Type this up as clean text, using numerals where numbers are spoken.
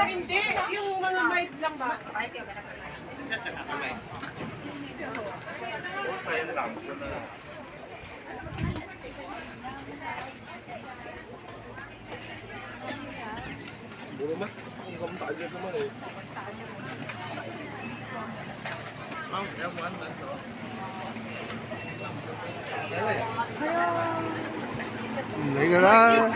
Hindi, yung mga mic lang ba? Boleh mah? Kamu tak aja kemana ya? Mau, ya mau bantu. Lấy cái đó